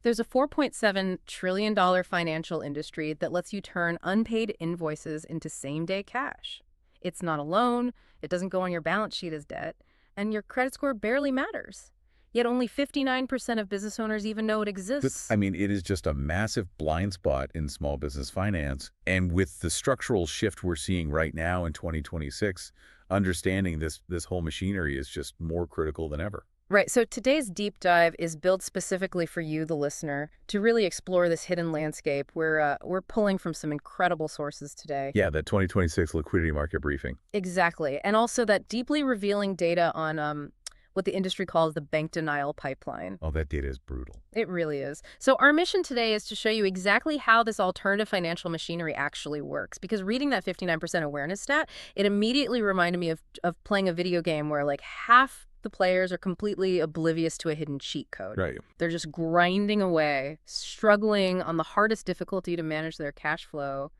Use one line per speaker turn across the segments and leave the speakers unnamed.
There's a $4.7 trillion financial industry that lets you turn unpaid invoices into same-day cash. It's not a loan, it doesn't go on your balance sheet as debt, and your credit score barely matters. Yet only 59% of business owners even know it
But,
exists.
I mean, it is just a massive blind spot in small business finance. And with the structural shift we're seeing right now in 2026, understanding this whole machinery is just more critical than ever.
Right, so today's deep dive is built specifically for you, the listener, to really explore this hidden landscape. We're pulling from some incredible sources today.
Yeah, that 2026 liquidity market briefing.
Exactly, and also that deeply revealing data on what the industry calls the bank denial pipeline.
Oh, that data is brutal.
It really is. So our mission today is to show you exactly how this alternative financial machinery actually works. Because reading that 59% awareness stat, it immediately reminded me of playing a video game where like half the players are completely oblivious to a hidden cheat code.
Right.
They're just grinding away, struggling on the hardest difficulty to manage their cash flow.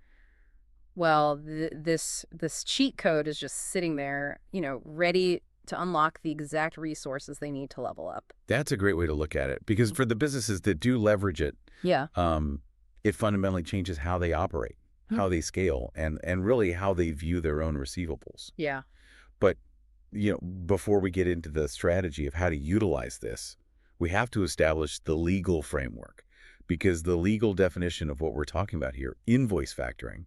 Well, this cheat code is just sitting there, ready to unlock the exact resources they need to level up.
That's a great way to look at it, because for the businesses that do leverage it,
Yeah.
it fundamentally changes how they operate, how they scale, and really how they view their own receivables.
Yeah.
But, before we get into the strategy of how to utilize this, we have to establish the legal framework, because the legal definition of what we're talking about here, invoice factoring,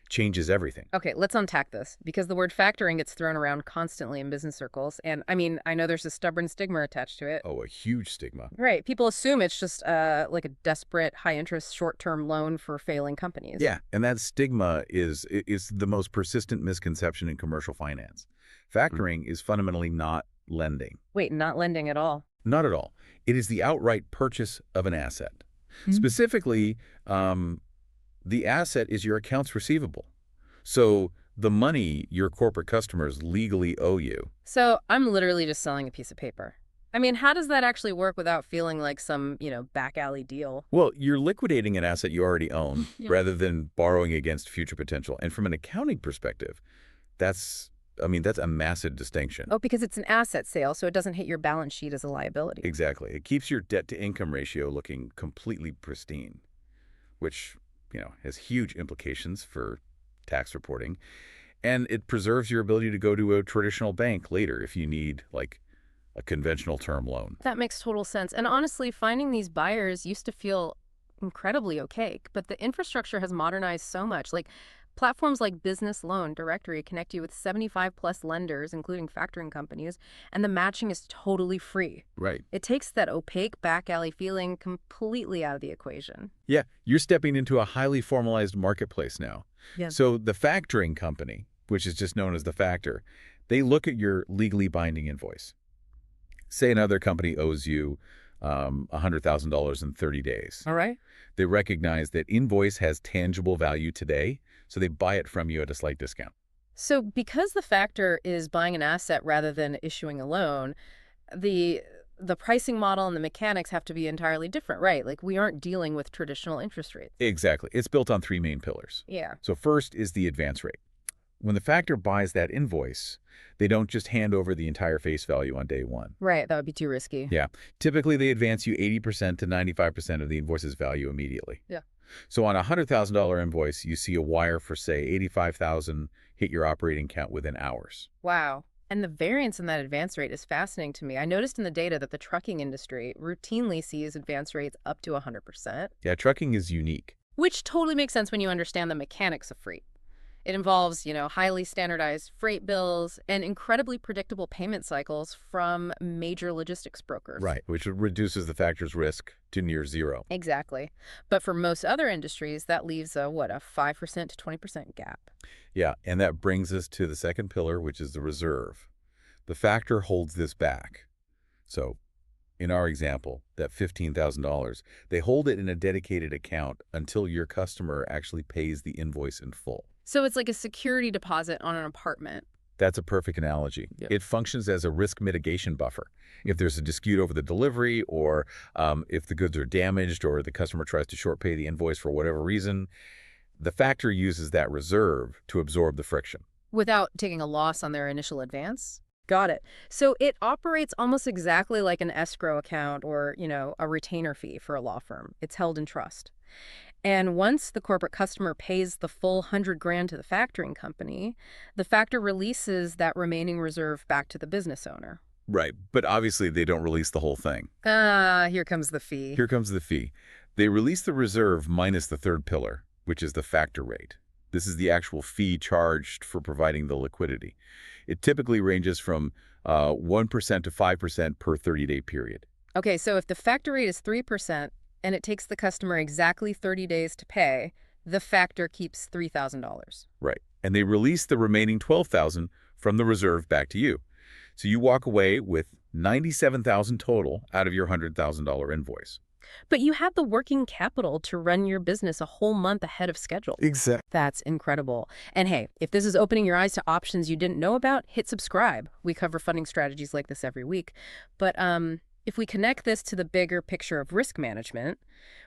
changes everything.
Okay, let's unpack this, because the word factoring gets thrown around constantly in business circles. And I mean, I know there's a stubborn stigma attached to it.
Oh, a huge stigma.
Right. People assume it's just like a desperate, high-interest, short-term loan for failing companies.
Yeah, and that stigma is the most persistent misconception in commercial finance. Factoring is fundamentally not lending.
Wait, not lending at all.
Not at all. It is the outright purchase of an asset. Specifically, the asset is your accounts receivable. So the money your corporate customers legally owe you.
So I'm literally just selling a piece of paper. I mean, how does that actually work without feeling like some, back alley deal?
Well, you're liquidating an asset you already own rather than borrowing against future potential. And from an accounting perspective, that's a massive distinction.
Oh, because it's an asset sale, so it doesn't hit your balance sheet as a liability.
Exactly. It keeps your debt-to-income ratio looking completely pristine, which has huge implications for tax reporting. And it preserves your ability to go to a traditional bank later if you need, like, a conventional term loan.
That makes total sense. And honestly, finding these buyers used to feel incredibly opaque, but the infrastructure has modernized so much. Like, platforms like BusinessLoan.Directory connect you with 75+ lenders, including factoring companies, and the matching is totally free.
Right.
It takes that opaque back alley feeling completely out of the equation.
Yeah, you're stepping into a highly formalized marketplace now.
Yeah.
So the factoring company, which is just known as the factor, they look at your legally binding invoice. Say another company owes you $100,000 in 30 days.
All right.
They recognize that invoice has tangible value today, so they buy it from you at a slight discount.
So because the factor is buying an asset rather than issuing a loan, the pricing model and the mechanics have to be entirely different, right? Like, we aren't dealing with traditional interest rates.
Exactly. It's built on three main pillars.
Yeah.
So first is the advance rate. When the factor buys that invoice, they don't just hand over the entire face value on day one.
Right. That would be too risky.
Yeah. Typically, they advance you 80% to 95% of the invoice's value immediately.
Yeah.
So on a $100,000 invoice, you see a wire for, say, $85,000 hit your operating account within hours.
Wow. And the variance in that advance rate is fascinating to me. I noticed in the data that the trucking industry routinely sees advance rates up to 100%.
Yeah, trucking is unique.
Which totally makes sense when you understand the mechanics of freight. It involves, highly standardized freight bills and incredibly predictable payment cycles from major logistics brokers.
Right, which reduces the factor's risk to near zero.
Exactly. But for most other industries, that leaves a 5% to 20% gap.
Yeah, and that brings us to the second pillar, which is the reserve. The factor holds this back. So in our example, that $15,000, they hold it in a dedicated account until your customer actually pays the invoice in full.
So it's like a security deposit on an apartment.
That's a perfect analogy.
Yep.
It functions as a risk mitigation buffer. If there's a dispute over the delivery, or if the goods are damaged, or the customer tries to short pay the invoice for whatever reason, the factor uses that reserve to absorb the friction.
Without taking a loss on their initial advance? Got it. So it operates almost exactly like an escrow account or, a retainer fee for a law firm. It's held in trust. And once the corporate customer pays the full 100 grand to the factoring company, the factor releases that remaining reserve back to the business owner.
Right, but obviously they don't release the whole thing.
Here comes the fee.
Here comes the fee. They release the reserve minus the third pillar, which is the factor rate. This is the actual fee charged for providing the liquidity. It typically ranges from 1% to 5% per 30-day period.
Okay, so if the factor rate is 3% and it takes the customer exactly 30 days to pay, the factor keeps $3,000.
Right. And they release the remaining $12,000 from the reserve back to you. So you walk away with $97,000 total out of your $100,000 invoice.
But you have the working capital to run your business a whole month ahead of schedule.
Exactly.
That's incredible. And hey, if this is opening your eyes to options you didn't know about, hit subscribe. We cover funding strategies like this every week. But if we connect this to the bigger picture of risk management,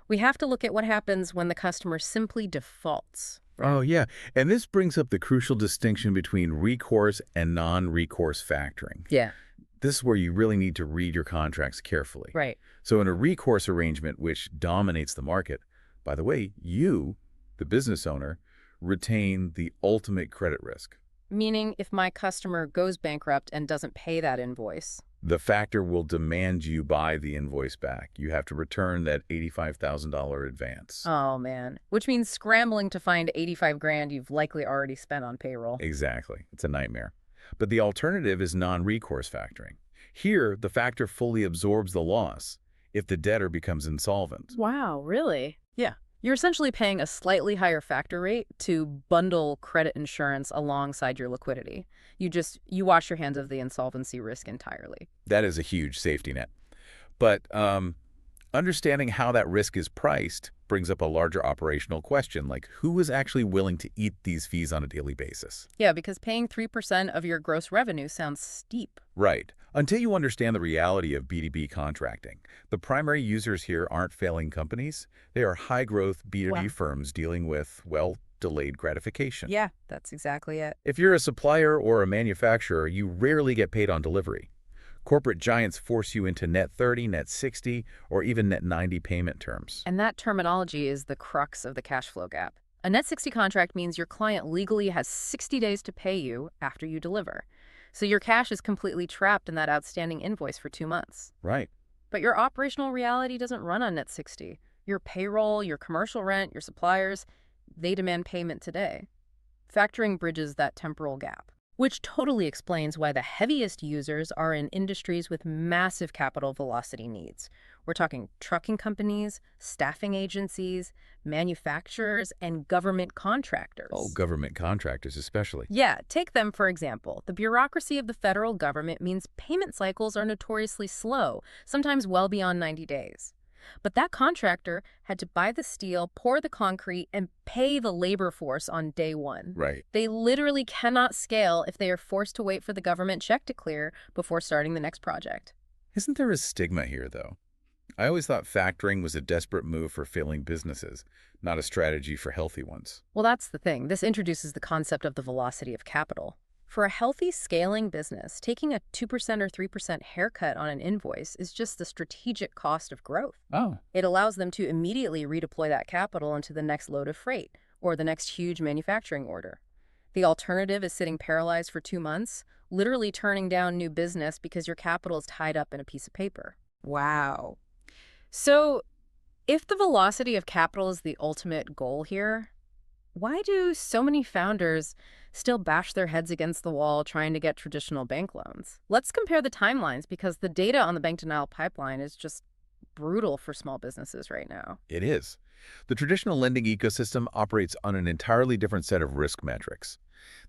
we have to look at what happens when the customer simply defaults.
Oh, yeah. And this brings up the crucial distinction between recourse and non-recourse factoring.
Yeah.
This is where you really need to read your contracts carefully.
Right.
So in a recourse arrangement, which dominates the market, by the way, you, the business owner, retain the ultimate credit risk.
Meaning if my customer goes bankrupt and doesn't pay that invoice,
The factor will demand you buy the invoice back. You have to return that $85,000 advance.
oh man, which means scrambling to find 85 grand you've likely already spent on payroll.
Exactly. It's a nightmare. But the alternative is non-recourse factoring. Here, the factor fully absorbs the loss if the debtor becomes insolvent.
Wow, really? Yeah. You're essentially paying a slightly higher factor rate to bundle credit insurance alongside your liquidity. You wash your hands of the insolvency risk entirely.
That is a huge safety net. But understanding how that risk is priced brings up a larger operational question, like who is actually willing to eat these fees on a daily basis?
Yeah, because paying 3% of your gross revenue sounds steep.
Right. Until you understand the reality of B2B contracting, the primary users here aren't failing companies. They are high-growth B2B
Wow.
firms dealing with, well, delayed gratification.
Yeah, that's exactly it.
If you're a supplier or a manufacturer, you rarely get paid on delivery. Corporate giants force you into net 30, net 60, or even net 90 payment terms.
And that terminology is the crux of the cash flow gap. A net 60 contract means your client legally has 60 days to pay you after you deliver. So your cash is completely trapped in that outstanding invoice for 2 months.
Right.
But your operational reality doesn't run on net 60. Your payroll, your commercial rent, your suppliers, they demand payment today. Factoring bridges that temporal gap, which totally explains why the heaviest users are in industries with massive capital velocity needs. We're talking trucking companies, staffing agencies, manufacturers, and government contractors.
Oh, government contractors especially.
Yeah, take them for example. The bureaucracy of the federal government means payment cycles are notoriously slow, sometimes well beyond 90 days. But that contractor had to buy the steel, pour the concrete, and pay the labor force on day one.
Right.
They literally cannot scale if they are forced to wait for the government check to clear before starting the next project.
Isn't there a stigma here, though? I always thought factoring was a desperate move for failing businesses, not a strategy for healthy ones.
Well, that's the thing. This introduces the concept of the velocity of capital. For a healthy scaling business, taking a 2% or 3% haircut on an invoice is just the strategic cost of growth.
Oh.
It allows them to immediately redeploy that capital into the next load of freight or the next huge manufacturing order. The alternative is sitting paralyzed for 2 months, literally turning down new business because your capital is tied up in a piece of paper. Wow. So, if the velocity of capital is the ultimate goal here, why do so many founders still bash their heads against the wall trying to get traditional bank loans? Let's compare the timelines because the data on the bank denial pipeline is just brutal for small businesses right now.
It is. The traditional lending ecosystem operates on an entirely different set of risk metrics.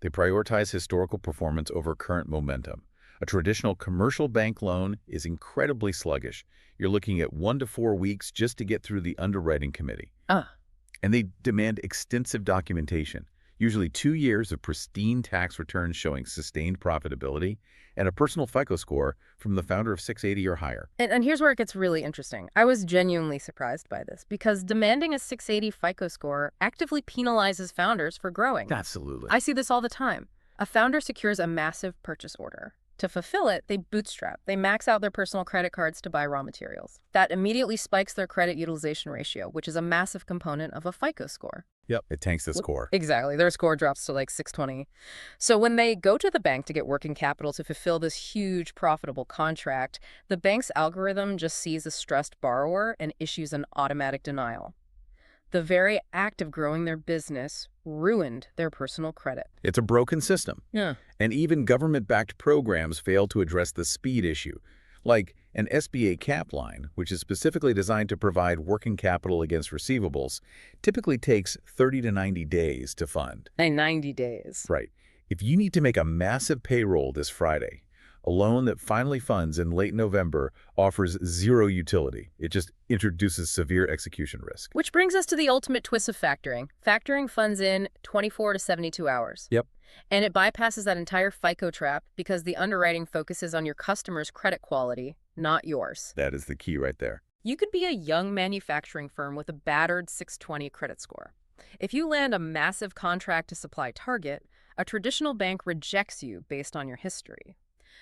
They prioritize historical performance over current momentum. A traditional commercial bank loan is incredibly sluggish. You're looking at 1 to 4 weeks just to get through the underwriting committee. And they demand extensive documentation, usually 2 years of pristine tax returns showing sustained profitability and a personal FICO score from the founder of 680 or higher.
And here's where it gets really interesting. I was genuinely surprised by this because demanding a 680 FICO score actively penalizes founders for growing.
Absolutely.
I see this all the time. A founder secures a massive purchase order. To fulfill it, they bootstrap. They max out their personal credit cards to buy raw materials. That immediately spikes their credit utilization ratio, which is a massive component of a FICO score.
Yep. It tanks the score.
Exactly. Their score drops to like 620. So when they go to the bank to get working capital to fulfill this huge profitable contract, the bank's algorithm just sees a stressed borrower and issues an automatic denial. The very act of growing their business ruined their personal credit.
It's a broken system.
Yeah.
And even government-backed programs fail to address the speed issue, like an SBA cap line, which is specifically designed to provide working capital against receivables, typically takes 30 to 90 days to fund.
90 days.
Right. If you need to make a massive payroll this Friday, a loan that finally funds in late November offers zero utility. It just introduces severe execution risk.
Which brings us to the ultimate twist of factoring. Factoring funds in 24 to 72 hours.
Yep.
And it bypasses that entire FICO trap because the underwriting focuses on your customer's credit quality, not yours.
That is the key right there.
You could be a young manufacturing firm with a battered 620 credit score. If you land a massive contract to supply Target, a traditional bank rejects you based on your history.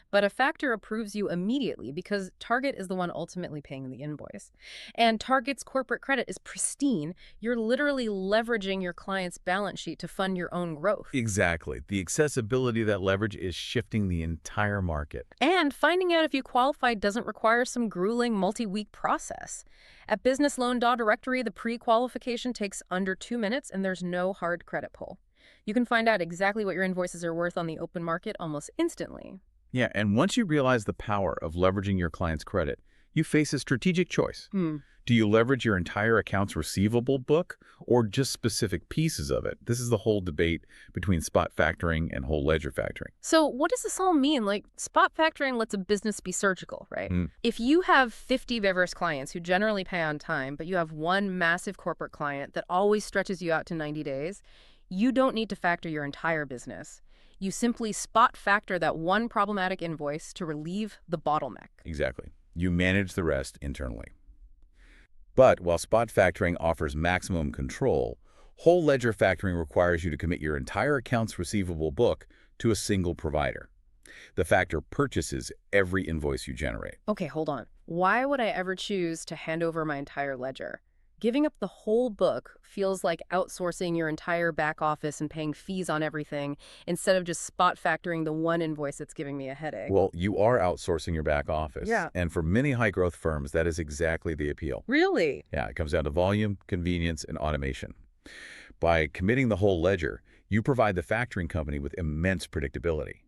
But a factor approves you immediately because Target is the one ultimately paying the invoice. And Target's corporate credit is pristine. You're literally leveraging your client's balance sheet to fund your own growth.
Exactly. The accessibility of that leverage is shifting the entire market.
And finding out if you qualify doesn't require some grueling multi-week process. At BusinessLoan.Directory, the pre-qualification takes under 2 minutes and there's no hard credit pull. You can find out exactly what your invoices are worth on the open market almost instantly.
Yeah, and once you realize the power of leveraging your client's credit, you face a strategic choice. Do you leverage your entire accounts receivable book or just specific pieces of it? This is the whole debate between spot factoring and whole ledger factoring.
So what does this all mean? Like, spot factoring lets a business be surgical, right? If you have 50 diverse clients who generally pay on time, but you have one massive corporate client that always stretches you out to 90 days, you don't need to factor your entire business. You simply spot factor that one problematic invoice to relieve the bottleneck.
Exactly. You manage the rest internally. But while spot factoring offers maximum control, whole ledger factoring requires you to commit your entire accounts receivable book to a single provider. The factor purchases every invoice you generate.
Okay, hold on. Why would I ever choose to hand over my entire ledger? Giving up the whole book feels like outsourcing your entire back office and paying fees on everything instead of just spot factoring the one invoice that's giving me a headache.
Well, you are outsourcing your back office.
Yeah.
And for many high-growth firms, that is exactly the appeal.
Really?
Yeah, it comes down to volume, convenience, and automation. By committing the whole ledger, you provide the factoring company with immense predictability.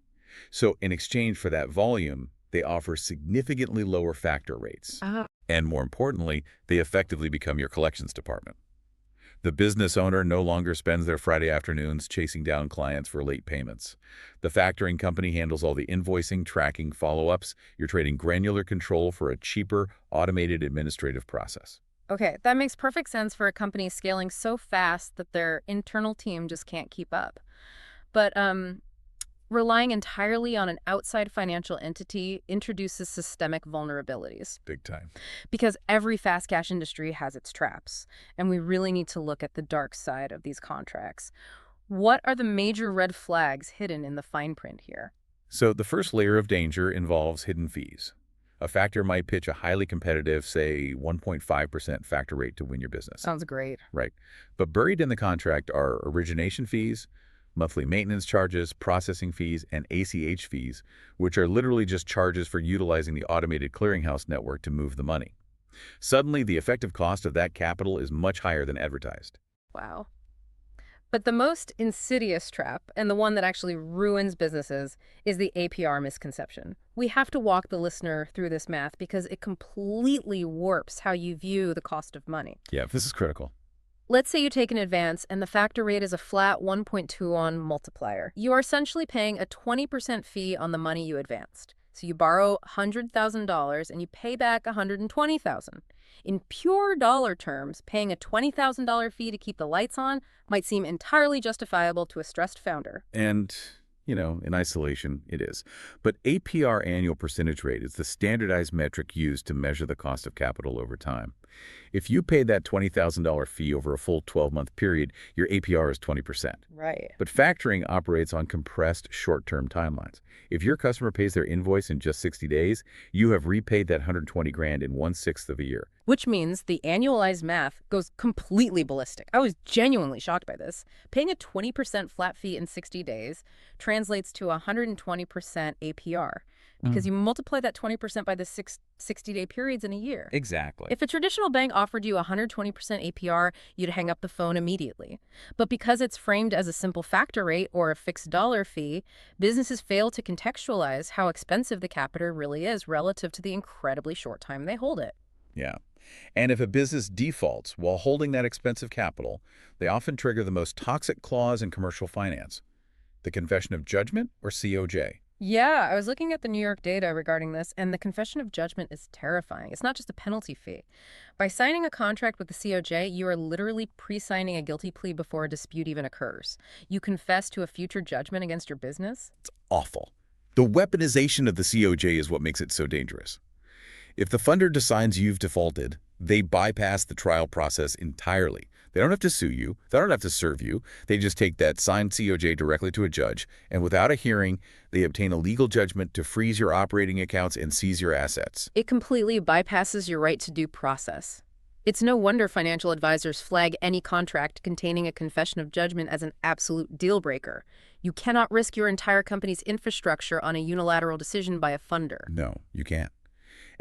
So in exchange for that volume, they offer significantly lower factor rates. And more importantly, they effectively become your collections department. The business owner no longer spends their Friday afternoons chasing down clients for late payments. The factoring company handles all the invoicing, tracking, follow-ups. You're trading granular control for a cheaper, automated administrative process.
Okay, that makes perfect sense for a company scaling so fast that their internal team just can't keep up. But relying entirely on an outside financial entity introduces systemic vulnerabilities.
Big time.
Because every fast cash industry has its traps, and we really need to look at the dark side of these contracts. What are the major red flags hidden in the fine print here?
So the first layer of danger involves hidden fees. A factor might pitch a highly competitive, say, 1.5% factor rate to win your business.
Sounds great.
Right. But buried in the contract are origination fees, monthly maintenance charges, processing fees, and ACH fees, which are literally just charges for utilizing the automated clearinghouse network to move the money. Suddenly, the effective cost of that capital is much higher than advertised.
Wow. But the most insidious trap, and the one that actually ruins businesses, is the APR misconception. We have to walk the listener through this math because it completely warps how you view the cost of money.
Yeah, this is critical.
Let's say you take an advance and the factor rate is a flat 1.2 multiplier. You are essentially paying a 20% fee on the money you advanced. So you borrow $100,000 and you pay back $120,000. In pure dollar terms, paying a $20,000 fee to keep the lights on might seem entirely justifiable to a stressed founder.
And, in isolation, it is. But APR annual percentage rate is the standardized metric used to measure the cost of capital over time. If you paid that $20,000 fee over a full 12-month period, your APR is 20%.
Right.
But factoring operates on compressed short-term timelines. If your customer pays their invoice in just 60 days, you have repaid that 120 grand in 1/6 of a year.
Which means the annualized math goes completely ballistic. I was genuinely shocked by this. Paying a 20% flat fee in 60 days translates to 120% APR because you multiply that 20% by the 60-day periods in a year.
Exactly.
If a traditional bank offered you 120% APR, you'd hang up the phone immediately. But because it's framed as a simple factor rate or a fixed dollar fee, businesses fail to contextualize how expensive the capital really is relative to the incredibly short time they hold it.
Yeah. And if a business defaults while holding that expensive capital, they often trigger the most toxic clause in commercial finance, the confession of judgment, or COJ.
Yeah, I was looking at the New York data regarding this, and the confession of judgment is terrifying. It's not just a penalty fee. By signing a contract with the COJ, you are literally pre-signing a guilty plea before a dispute even occurs. You confess to a future judgment against your business.
It's awful. The weaponization of the COJ is what makes it so dangerous. If the funder decides you've defaulted, they bypass the trial process entirely. They don't have to sue you. They don't have to serve you. They just take that signed COJ directly to a judge, and without a hearing, they obtain a legal judgment to freeze your operating accounts and seize your assets.
It completely bypasses your right to due process. It's no wonder financial advisors flag any contract containing a confession of judgment as an absolute deal breaker. You cannot risk your entire company's infrastructure on a unilateral decision by a funder.
No, you can't.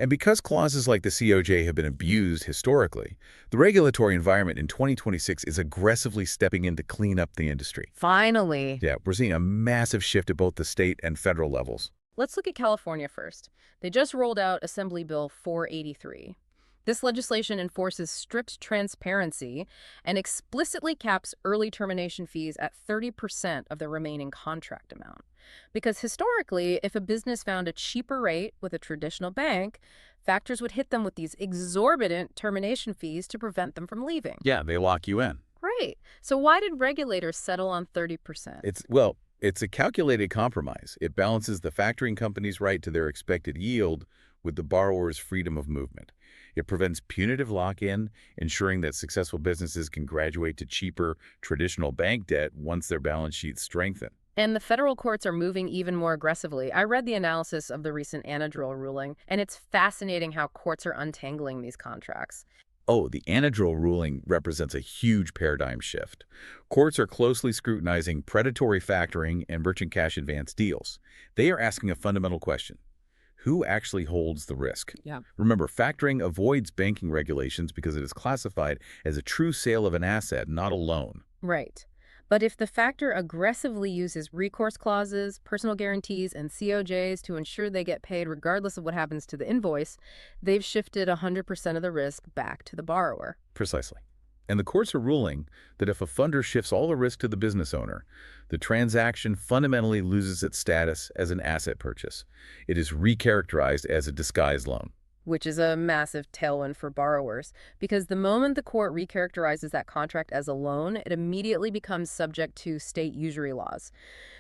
And because clauses like the COJ have been abused historically, the regulatory environment in 2026 is aggressively stepping in to clean up the industry.
Finally.
Yeah, we're seeing a massive shift at both the state and federal levels.
Let's look at California first. They just rolled out Assembly Bill 483. This legislation enforces strict transparency and explicitly caps early termination fees at 30% of the remaining contract amount. Because historically, if a business found a cheaper rate with a traditional bank, factors would hit them with these exorbitant termination fees to prevent them from leaving.
Yeah, they lock you in.
Right. So why did regulators settle on 30%?
It's a calculated compromise. It balances the factoring company's right to their expected yield with the borrower's freedom of movement. It prevents punitive lock-in, ensuring that successful businesses can graduate to cheaper, traditional bank debt once their balance sheets strengthen.
And the federal courts are moving even more aggressively. I read the analysis of the recent Anadrol ruling, and it's fascinating how courts are untangling these contracts.
Oh, the Anadrol ruling represents a huge paradigm shift. Courts are closely scrutinizing predatory factoring and merchant cash advance deals. They are asking a fundamental question. Who actually holds the risk?
Yeah.
Remember, factoring avoids banking regulations because it is classified as a true sale of an asset, not a loan.
Right. But if the factor aggressively uses recourse clauses, personal guarantees, and COJs to ensure they get paid regardless of what happens to the invoice, they've shifted 100% of the risk back to the borrower.
Precisely. And the courts are ruling that if a funder shifts all the risk to the business owner, the transaction fundamentally loses its status as an asset purchase. It is recharacterized as a disguised loan.
Which is a massive tailwind for borrowers, because the moment the court recharacterizes that contract as a loan, it immediately becomes subject to state usury laws.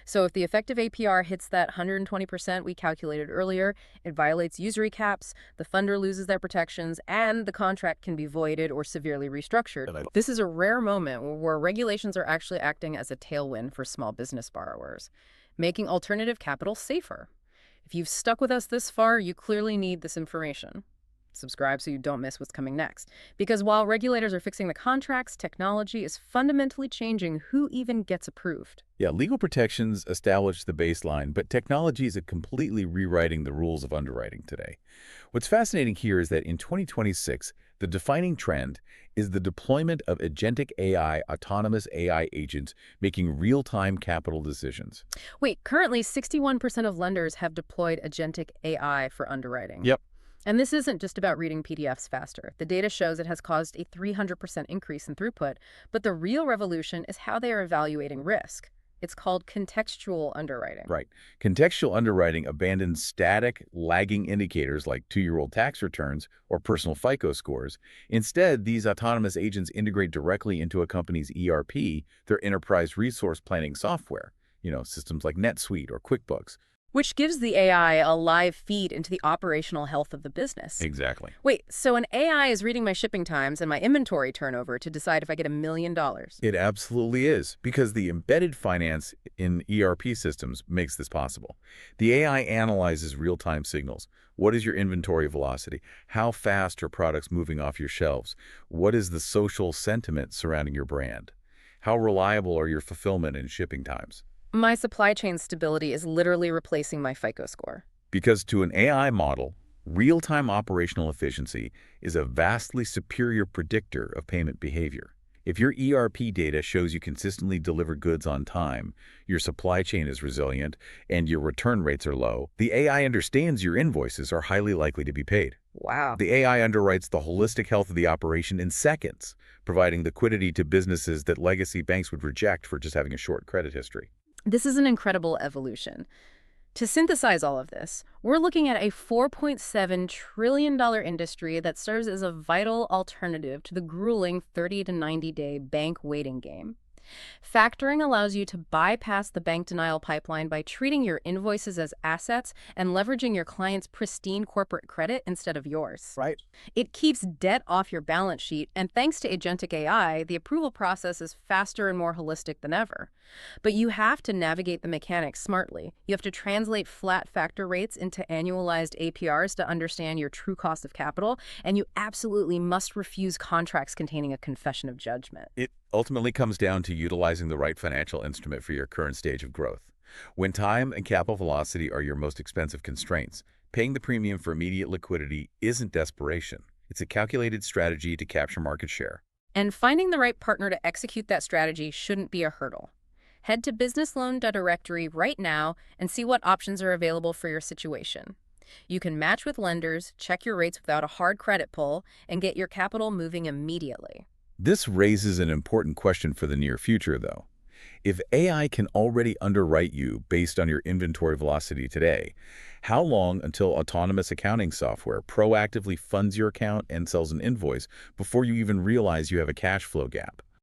So if the effective APR hits that 120% we calculated earlier, it violates usury caps, the funder loses their protections, and the contract can be voided or severely restructured. This is a rare moment where regulations are actually acting as a tailwind for small business borrowers, making alternative capital safer. If you've stuck with us this far, you clearly need this information. Subscribe so you don't miss what's coming next. Because while regulators are fixing the contracts, technology is fundamentally changing who even gets approved.
Yeah, legal protections establish the baseline, but technology is completely rewriting the rules of underwriting today. What's fascinating here is that in 2026, the defining trend is the deployment of agentic AI, autonomous AI agents making real-time capital decisions.
Wait, currently 61% of lenders have deployed agentic AI for underwriting.
Yep.
And this isn't just about reading PDFs faster. The data shows it has caused a 300% increase in throughput, but the real revolution is how they are evaluating risk. It's called contextual underwriting.
Right. Contextual underwriting abandons static, lagging indicators like two-year-old tax returns or personal FICO scores. Instead, these autonomous agents integrate directly into a company's ERP, their enterprise resource planning software, systems like NetSuite or QuickBooks.
which gives the AI a live feed into the operational health of the business.
Exactly.
Wait, so an AI is reading my shipping times and my inventory turnover to decide if I get $1 million?
It absolutely is, because the embedded finance in ERP systems makes this possible. The AI analyzes real-time signals. What is your inventory velocity? How fast are products moving off your shelves? What is the social sentiment surrounding your brand? How reliable are your fulfillment and shipping times?
My supply chain stability is literally replacing my FICO score.
Because to an AI model, real-time operational efficiency is a vastly superior predictor of payment behavior. If your ERP data shows you consistently deliver goods on time, your supply chain is resilient, and your return rates are low, the AI understands your invoices are highly likely to be paid.
Wow.
The AI underwrites the holistic health of the operation in seconds, providing liquidity to businesses that legacy banks would reject for just having a short credit history.
This is an incredible evolution. To synthesize all of this, we're looking at a $4.7 trillion industry that serves as a vital alternative to the grueling 30 to 90-day bank waiting game. Factoring allows you to bypass the bank denial pipeline by treating your invoices as assets and leveraging your client's pristine corporate credit instead of yours.
Right.
It keeps debt off your balance sheet, and thanks to agentic AI, the approval process is faster and more holistic than ever. But you have to navigate the mechanics smartly. You have to translate flat factor rates into annualized APRs to understand your true cost of capital, and you absolutely must refuse contracts containing a confession of judgment.
It ultimately comes down to utilizing the right financial instrument for your current stage of growth. When time and capital velocity are your most expensive constraints, paying the premium for immediate liquidity isn't desperation. It's a calculated strategy to capture market share.
And finding the right partner to execute that strategy shouldn't be a hurdle. Head to BusinessLoan.Directory right now and see what options are available for your situation. You can match with lenders, check your rates without a hard credit pull, and get your capital moving immediately.
This raises an important question for the near future, though. If AI can already underwrite you based on your inventory velocity today, how long until autonomous accounting software proactively funds your account and sells an invoice before you even realize you have a cash flow gap?